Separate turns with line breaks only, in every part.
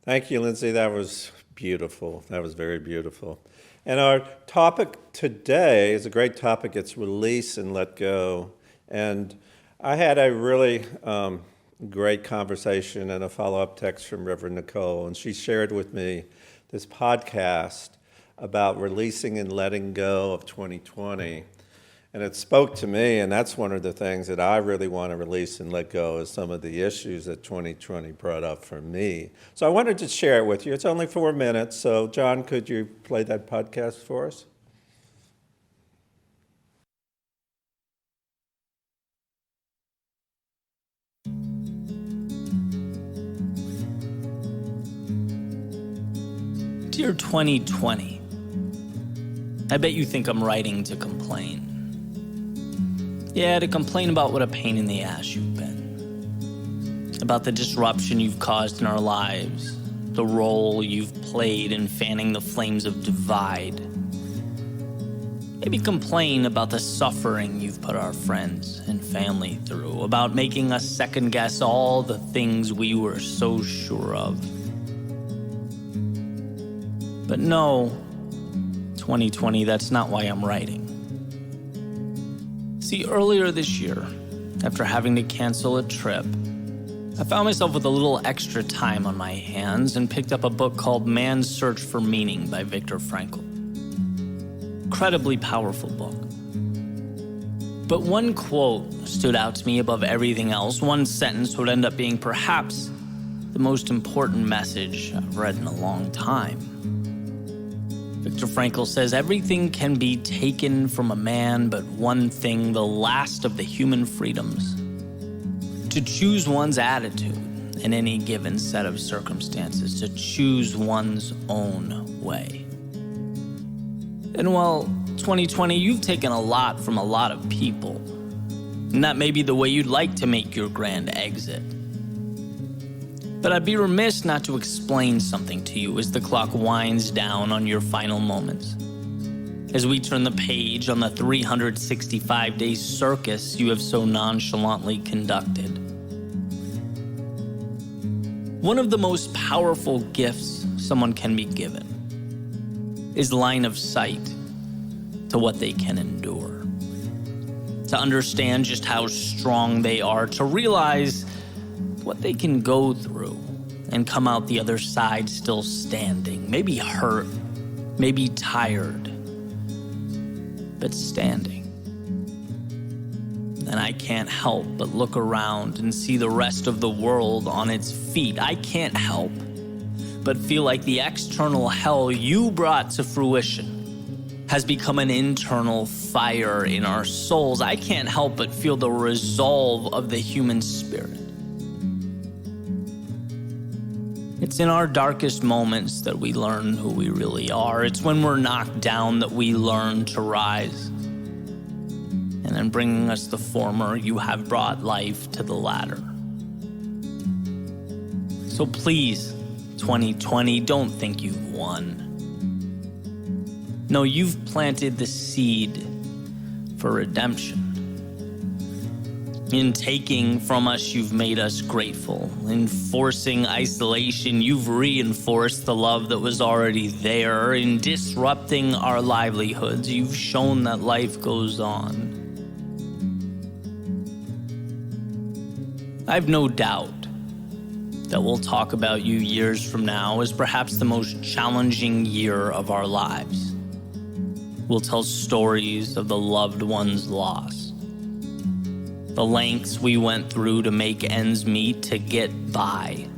Thank you, Lindsay. That was beautiful. That was very beautiful. And our topic today is a great topic. It's release and let go. And I had a really great conversation and a follow-up text from Reverend Nicole, and she shared with me this podcast about releasing and letting go of 2020. And it spoke to me, and that's one of the things that I really want to release and let go is some of the issues that 2020 brought up for me. So I wanted to share it with you. It's only 4 minutes, so John, could you play that podcast for us?
Dear 2020, I bet you think I'm writing to complain. Yeah, to complain about what a pain in the ass you've been. About the disruption you've caused in our lives. The role you've played in fanning the flames of divide. Maybe complain about the suffering you've put our friends and family through. About making us second guess all the things we were so sure of. But no, 2020, that's not why I'm writing. See, earlier this year, after having to cancel a trip, I found myself with a little extra time on my hands and picked up a book called Man's Search for Meaning by Viktor Frankl. Incredibly powerful book. But one quote stood out to me above everything else. One sentence would end up being perhaps the most important message I've read in a long time. Viktor Frankl says, everything can be taken from a man, but one thing, the last of the human freedoms, to choose one's attitude in any given set of circumstances, to choose one's own way. And while 2020, you've taken a lot from a lot of people, and that may be the way you'd like to make your grand exit. But I'd be remiss not to explain something to you as the clock winds down on your final moments. As we turn the page on the 365-day circus you have so nonchalantly conducted. One of the most powerful gifts someone can be given is line of sight to what they can endure. To understand just how strong they are, to realize what they can go through and come out the other side still standing, maybe hurt, maybe tired, but standing. And I can't help but look around and see the rest of the world on its feet. I can't help but feel like the external hell you brought to fruition has become an internal fire in our souls. I can't help but feel the resolve of the human spirit. It's in our darkest moments that we learn who we really are. It's when we're knocked down that we learn to rise. And then bringing us the former, you have brought life to the latter. So please, 2020, don't think you've won. No, you've planted the seed for redemption. In taking from us, you've made us grateful. In forcing isolation, you've reinforced the love that was already there. In disrupting our livelihoods, you've shown that life goes on. I've no doubt that we'll talk about you years from now as perhaps the most challenging year of our lives. We'll tell stories of the loved ones lost. The lengths we went through to make ends meet, to get by.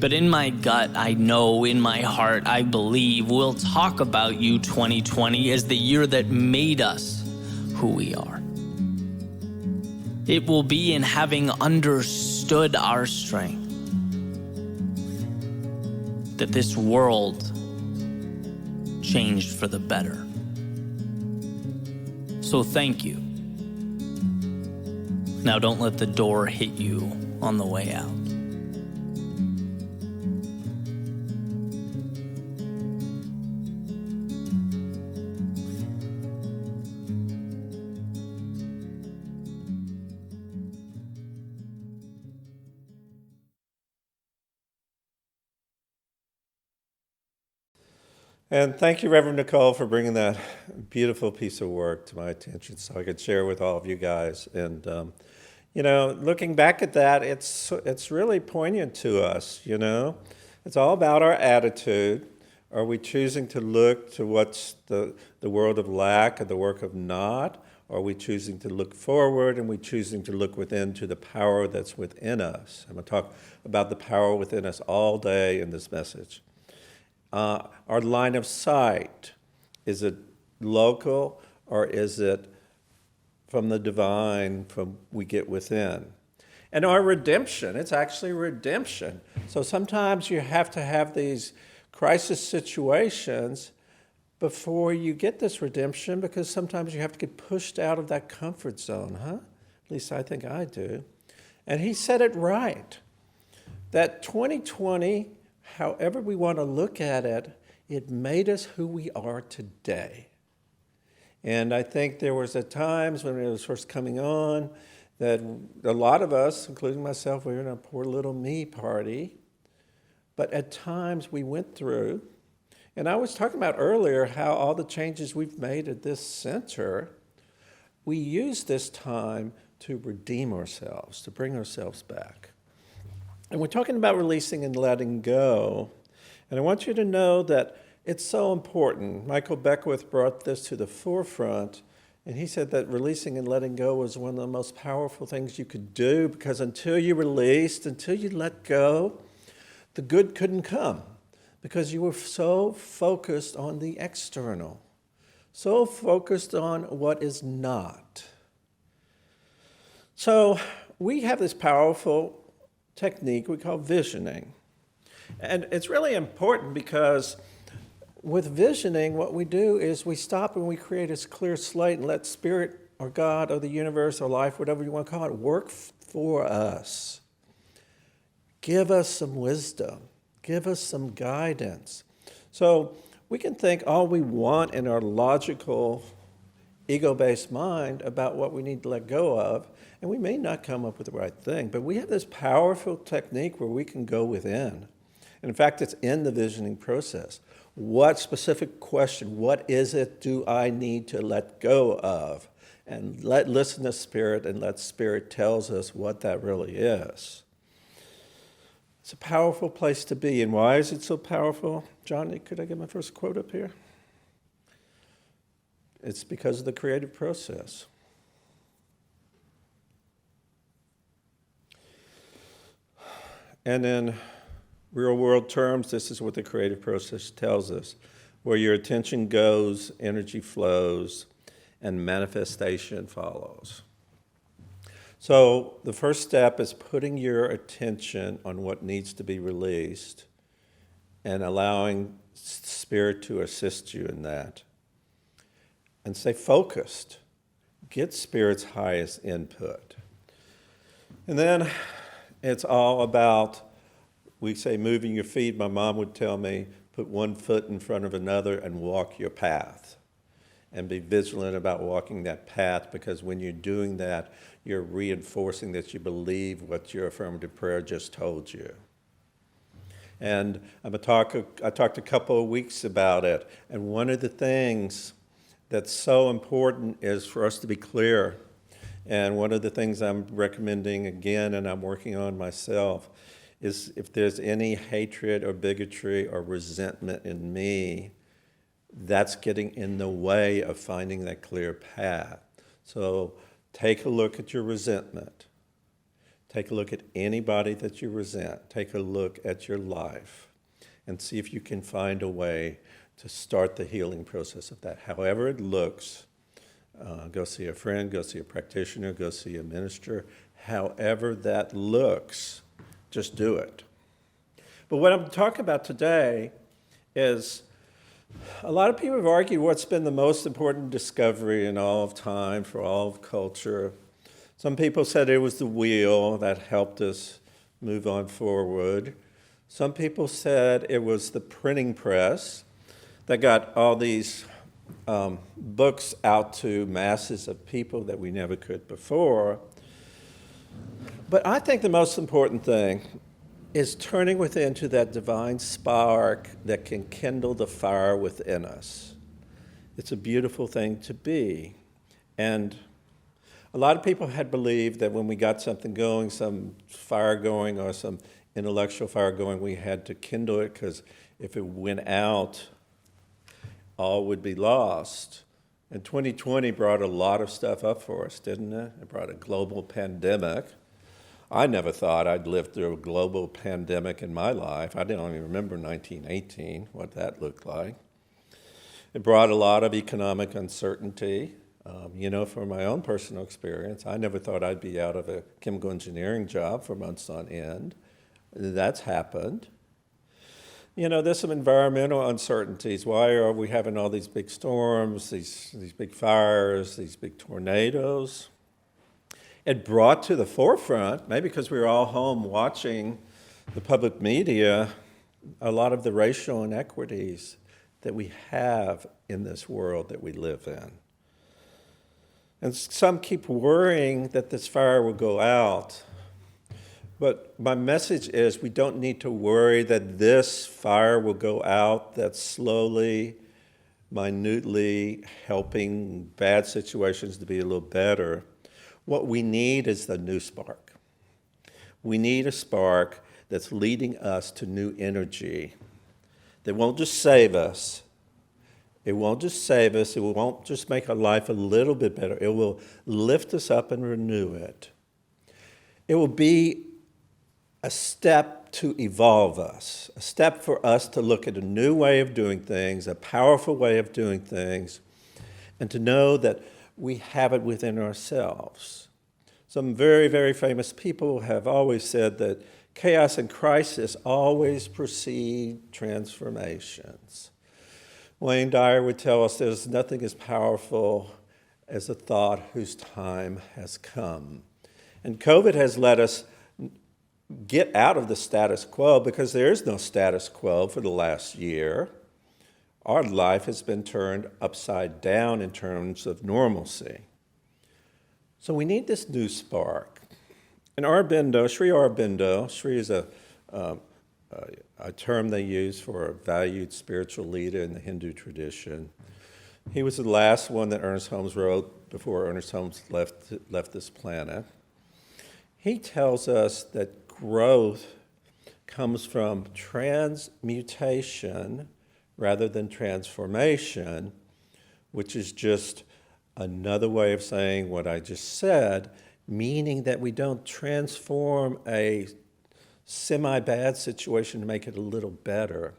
But in my gut, I know, in my heart, I believe we'll talk about you, 2020, as the year that made us who we are. It will be in having understood our strength that this world changed for the better. So thank you. Now don't let the door hit you on the way out.
And thank you, Reverend Nicole, for bringing that beautiful piece of work to my attention so I could share with all of you guys. And, looking back at that, it's really poignant to us, It's all about our attitude. Are we choosing to look to what's the world of lack and the work of not? Or are we choosing to look forward and we choosing to look within to the power that's within us? I'm going to talk about the power within us all day in this message. Our line of sight, is it local or is it from the divine, from we get within? And our redemption, it's actually redemption. So sometimes you have to have these crisis situations before you get this redemption, because sometimes you have to get pushed out of that comfort zone, huh? At least I think I do. And he said it right, that 2020, however we want to look at it, it made us who we are today. And I think there was at times when it was first coming on that a lot of us, including myself, we were in a poor little me party. But at times we went through, and I was talking about earlier how all the changes we've made at this center, we use this time to redeem ourselves, to bring ourselves back. And we're talking about releasing and letting go. And I want you to know that it's so important. Michael Beckwith brought this to the forefront, and he said that releasing and letting go was one of the most powerful things you could do, because until you released, until you let go, the good couldn't come, because you were so focused on the external, so focused on what is not. So we have this powerful technique we call visioning. And it's really important because with visioning, what we do is we stop and we create a clear slate and let Spirit or God or the universe or life, whatever you want to call it, work for us. Give us some wisdom. Give us some guidance. So we can think all we want in our logical, ego-based mind about what we need to let go of, and we may not come up with the right thing, but we have this powerful technique where we can go within. And in fact, it's in the visioning process. What specific question, what is it do I need to let go of? And listen to Spirit, and let Spirit tells us what that really is. It's a powerful place to be. And why is it so powerful? John, could I get my first quote up here? It's because of the creative process. And in real world terms, this is what the creative process tells us. Where your attention goes, energy flows, and manifestation follows. So the first step is putting your attention on what needs to be released and allowing Spirit to assist you in that. And stay focused. Get Spirit's highest input. And then it's all about, we say, moving your feet. My mom would tell me, put one foot in front of another and walk your path. And be vigilant about walking that path, because when you're doing that, you're reinforcing that you believe what your affirmative prayer just told you. And I talked a couple of weeks about it, and one of the things that's so important is for us to be clear. And one of the things I'm recommending again, and I'm working on myself, is if there's any hatred or bigotry or resentment in me, that's getting in the way of finding that clear path. So take a look at your resentment. Take a look at anybody that you resent. Take a look at your life and see if you can find a way to start the healing process of that. However it looks, go see a friend, go see a practitioner, go see a minister. However that looks, just do it. But what I'm talking about today is a lot of people have argued what's been the most important discovery in all of time, for all of culture. Some people said it was the wheel that helped us move on forward. Some people said it was the printing press that got all these books out to masses of people that we never could before. But I think the most important thing is turning within to that divine spark that can kindle the fire within us. It's a beautiful thing to be. And a lot of people had believed that when we got something going, some fire going or some intellectual fire going, we had to kindle it because if it went out, all would be lost. And 2020 brought a lot of stuff up for us, didn't it? It brought a global pandemic. I never thought I'd live through a global pandemic in my life. I didn't even remember 1918, what that looked like. It brought a lot of economic uncertainty. From my own personal experience, I never thought I'd be out of a chemical engineering job for months on end. That's happened. There's some environmental uncertainties. Why are we having all these big storms, these big fires, these big tornadoes? It brought to the forefront, maybe because we were all home watching the public media, a lot of the racial inequities that we have in this world that we live in. And some keep worrying that this fire will go out. But my message is we don't need to worry that this fire will go out that's slowly, minutely helping bad situations to be a little better. What we need is the new spark. We need a spark that's leading us to new energy that won't just save us. It won't just save us. It won't just make our life a little bit better. It will lift us up and renew it. It will be a step to evolve us, a step for us to look at a new way of doing things, a powerful way of doing things, and to know that we have it within ourselves. Some very, very famous people have always said that chaos and crisis always precede transformations. Wayne Dyer would tell us there's nothing as powerful as a thought whose time has come. And COVID has let us get out of the status quo because there is no status quo for the last year. Our life has been turned upside down in terms of normalcy. So we need this new spark. And Aurobindo, Sri Aurobindo, Sri is a term they use for a valued spiritual leader in the Hindu tradition. He was the last one that Ernest Holmes wrote before Ernest Holmes left this planet. He tells us that growth comes from transmutation rather than transformation, which is just another way of saying what I just said, meaning that we don't transform a semi-bad situation to make it a little better.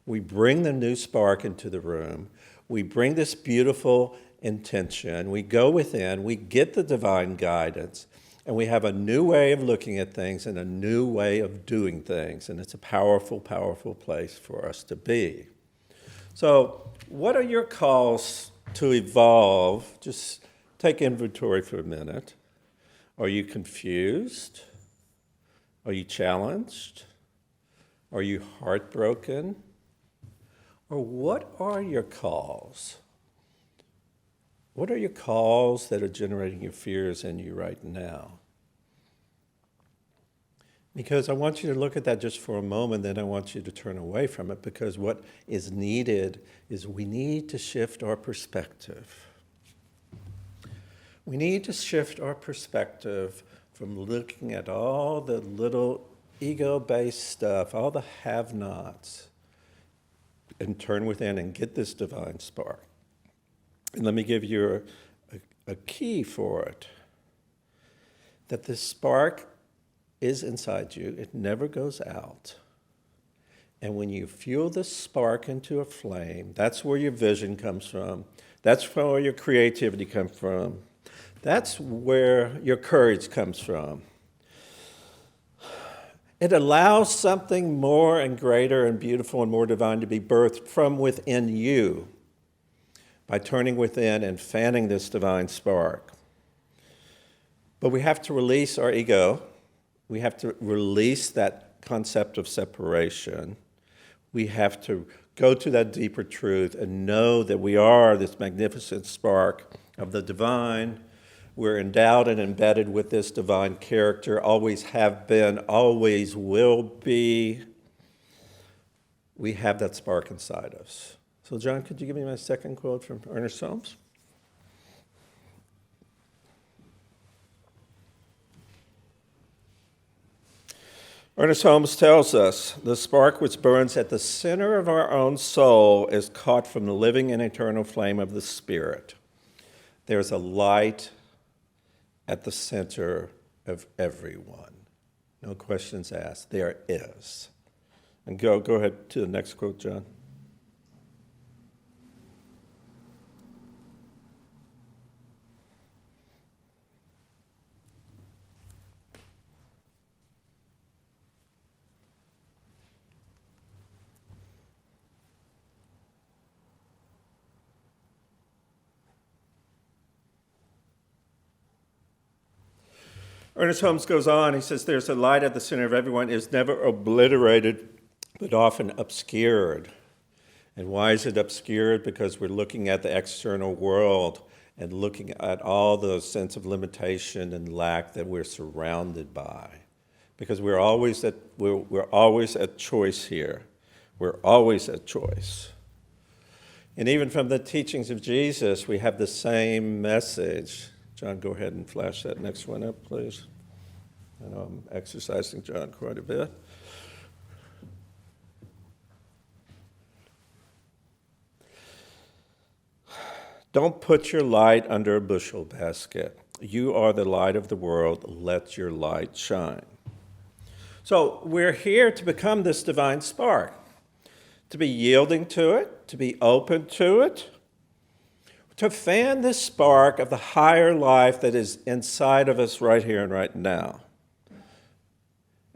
We bring the new spark into the room. We bring this beautiful intention. We go within. We get the divine guidance. And we have a new way of looking at things and a new way of doing things. And it's a powerful, powerful place for us to be. So what are your calls to evolve? Just take inventory for a minute. Are you confused? Are you challenged? Are you heartbroken? Or what are your calls? What are your calls that are generating your fears in you right now? Because I want you to look at that just for a moment, then I want you to turn away from it, because what is needed is we need to shift our perspective. We need to shift our perspective from looking at all the little ego-based stuff, all the have-nots, and turn within and get this divine spark. And let me give you a key for it. That this spark is inside you. It never goes out. And when you fuel the spark into a flame, that's where your vision comes from. That's where your creativity comes from. That's where your courage comes from. It allows something more and greater and beautiful and more divine to be birthed from within you by turning within and fanning this divine spark. But we have to release our ego. We have to release that concept of separation. We have to go to that deeper truth and know that we are this magnificent spark of the divine, We're endowed and embedded with this divine character, always have been, always will be. We have that spark inside us. So, John, could you give me my second quote from Ernest Holmes? Ernest Holmes tells us, the spark which burns at the center of our own soul is caught from the living and eternal flame of the Spirit. There's a light at the center of everyone. No questions asked. There is. And go ahead to the next quote, John. Ernest Holmes goes on, he says, there's a light at the center of everyone is never obliterated, but often obscured. And why is it obscured? Because we're looking at the external world and looking at all the sense of limitation and lack that we're surrounded by. Because we're always at choice here. We're always at choice. And even from the teachings of Jesus, we have the same message. John, go ahead and flash that next one up, please. I know I'm exercising John quite a bit. Don't put your light under a bushel basket. You are the light of the world. Let your light shine. So we're here to become this divine spark, to be yielding to it, to be open to it, to fan this spark of the higher life that is inside of us right here and right now.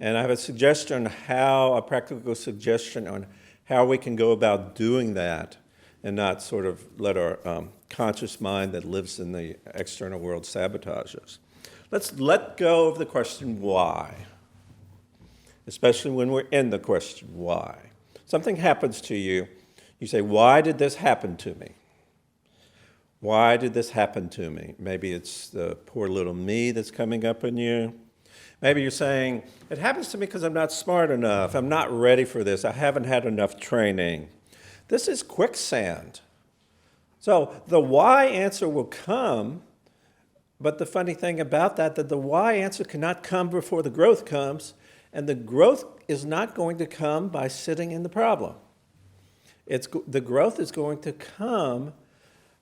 And I have a practical suggestion on how we can go about doing that and not sort of let our conscious mind that lives in the external world sabotage us. Let's let go of the question why, especially when we're in the question why. Something happens to you, you say, why did this happen to me? Why did this happen to me? Maybe it's the poor little me that's coming up in you. Maybe you're saying, it happens to me because I'm not smart enough. I'm not ready for this. I haven't had enough training. This is quicksand. So the why answer will come, but the funny thing about that the why answer cannot come before the growth comes, and the growth is not going to come by sitting in the problem. The growth is going to come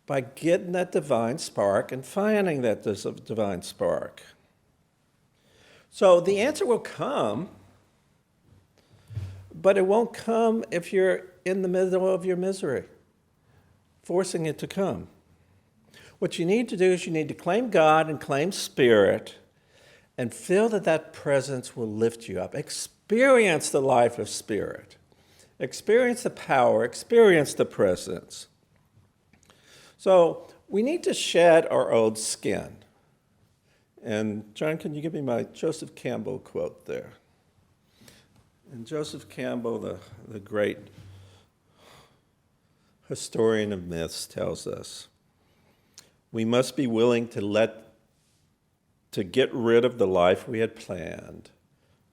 by getting that divine spark and finding that divine spark. So the answer will come, but it won't come if you're in the middle of your misery, forcing it to come. What you need to do is you need to claim God and claim Spirit and feel that presence will lift you up. Experience the life of Spirit. Experience the power. Experience the presence. So we need to shed our old skin. And John, can you give me my Joseph Campbell quote there? And Joseph Campbell, the great historian of myths, tells us, we must be willing to get rid of the life we had planned,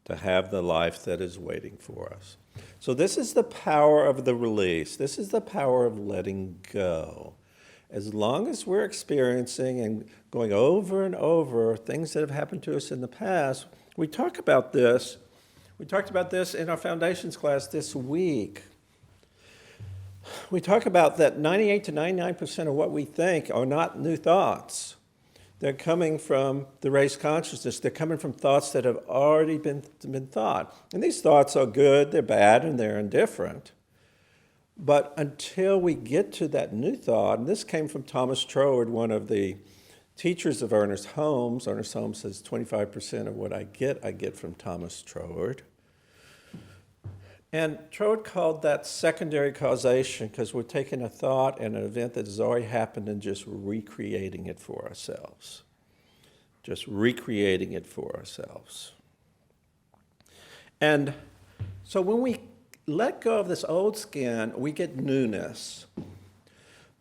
to have the life that is waiting for us. So this is the power of the release. This is the power of letting go. As long as we're experiencing and going over and over things that have happened to us in the past, we talk about this. We talked about this in our foundations class this week. We talk about that 98 to 99% of what we think are not new thoughts. They're coming from the raised consciousness. They're coming from thoughts that have already been thought. And these thoughts are good, they're bad, and they're indifferent. But until we get to that new thought, and this came from Thomas Troward, one of the teachers of Ernest Holmes. Ernest Holmes says 25% of what I get from Thomas Troward. And Troward called that secondary causation because we're taking a thought and an event that has already happened and just recreating it for ourselves. Just recreating it for ourselves. And so when we let go of this old skin, we get newness.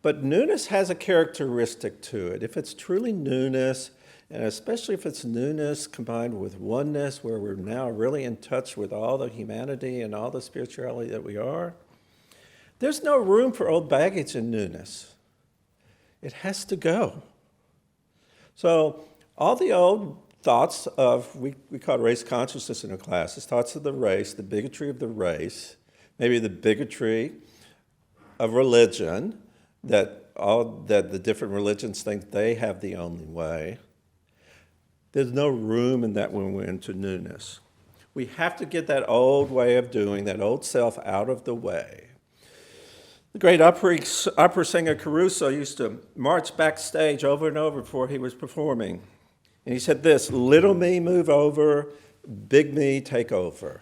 But newness has a characteristic to it. If it's truly newness, and especially if it's newness combined with oneness, where we're now really in touch with all the humanity and all the spirituality that we are, there's no room for old baggage and newness. It has to go. So all the old thoughts of, we call it race consciousness in our classes, thoughts of the race, the bigotry of the race, maybe the bigotry of religion, that the different religions think they have the only way. There's no room in that when we're into newness. We have to get that old way of doing, that old self out of the way. The great opera singer Caruso used to march backstage over and over before he was performing. And he said this, little me move over, big me take over.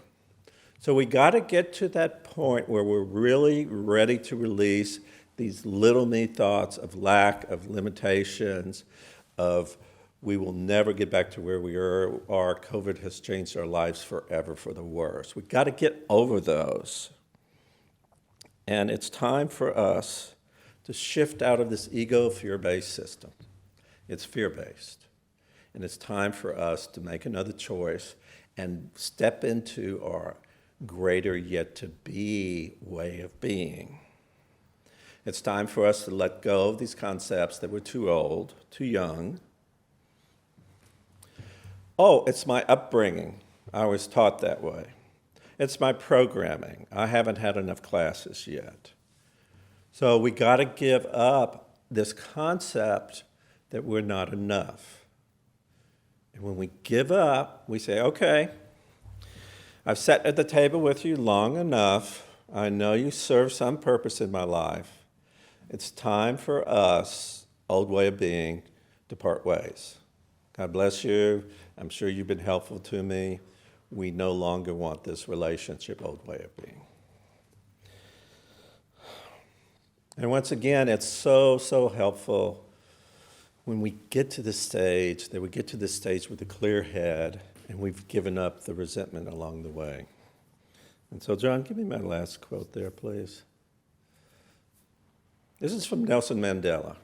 So we got to get to that point where we're really ready to release these little me thoughts of lack, of limitations, of we will never get back to where we are. COVID has changed our lives forever for the worse. We've got to get over those. And it's time for us to shift out of this ego fear-based system. It's fear-based. And it's time for us to make another choice and step into our greater yet to be way of being. It's time for us to let go of these concepts that were too old, too young. Oh, it's my upbringing. I was taught that way. It's my programming. I haven't had enough classes yet. So we got to give up this concept that we're not enough. And when we give up, we say, okay, I've sat at the table with you long enough. I know you serve some purpose in my life. It's time for us, old way of being, to part ways. God bless you. I'm sure you've been helpful to me. We no longer want this relationship, old way of being. And once again, it's so, so helpful when we get to this stage, that we get to this stage with a clear head and we've given up the resentment along the way. And so, John, give me my last quote there, please. This is from Nelson Mandela.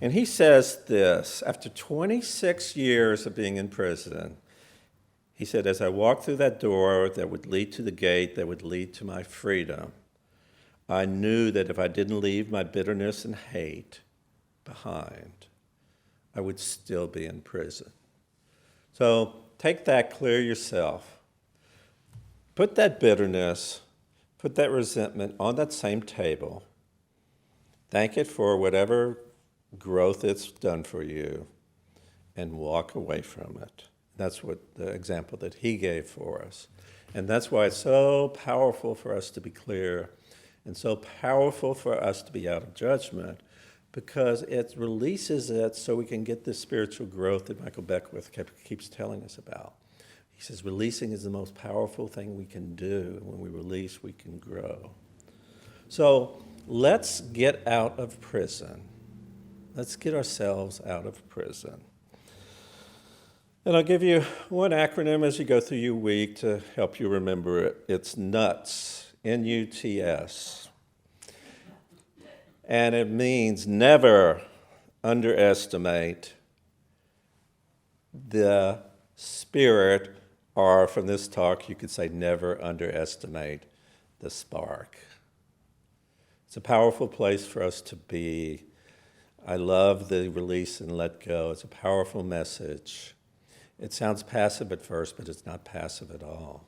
And he says this, after 26 years of being in prison, he said, as I walked through that door that would lead to the gate that would lead to my freedom, I knew that if I didn't leave my bitterness and hate behind, I would still be in prison. So take that, clear yourself. Put that bitterness, put that resentment on that same table. Thank it for whatever growth it's done for you, and walk away from it. That's what the example that he gave for us. And that's why it's so powerful for us to be clear and so powerful for us to be out of judgment, because it releases it so we can get this spiritual growth that Michael Beckwith keeps telling us about. He says releasing is the most powerful thing we can do. When we release, we can grow. So let's get out of prison. Let's get ourselves out of prison. And I'll give you one acronym as you go through your week to help you remember it. It's NUTS, N-U-T-S. And it means never underestimate the spirit, or from this talk, you could say never underestimate the spark. It's a powerful place for us to be. I love the release and let go. It's a powerful message. It sounds passive at first, but it's not passive at all.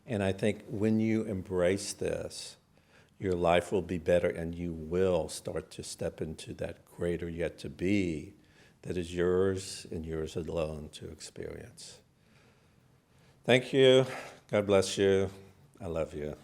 And I think when you embrace this, your life will be better and you will start to step into that greater yet to be that is yours and yours alone to experience. Thank you. God bless you. I love you.